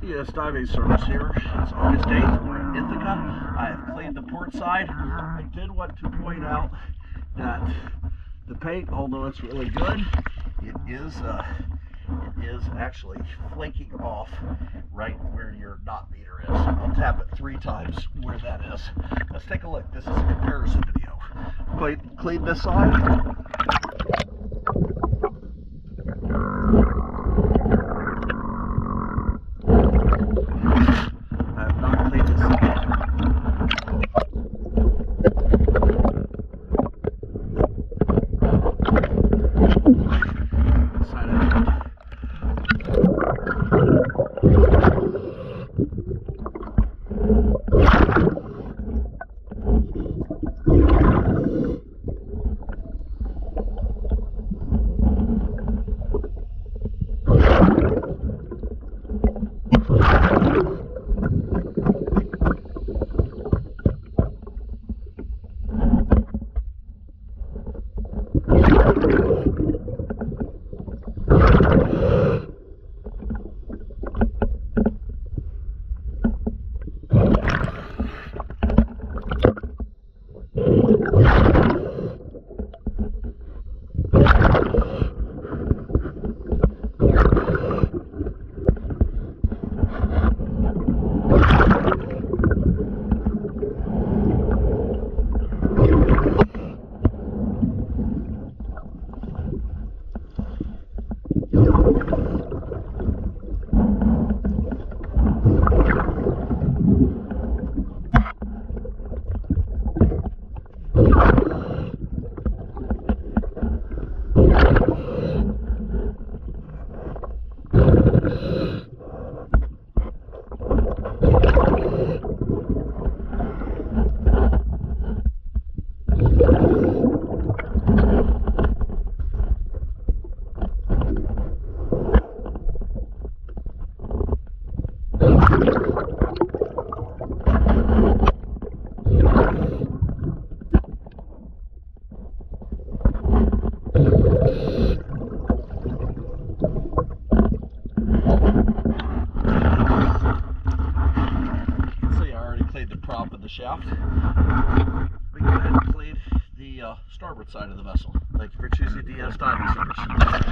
DS diving service here. It's August 8th. We're in Ithica. I have cleaned the port side. I did want to point out that the paint, although it's really good, it is actually flaking off right where your knot meter is. I'll tap it 3 times where that is. Let's take a look. This is a comparison video. Clean this side. Prop of the shaft. We go ahead and clean the starboard side of the vessel. Thank you for choosing DS Diving Service.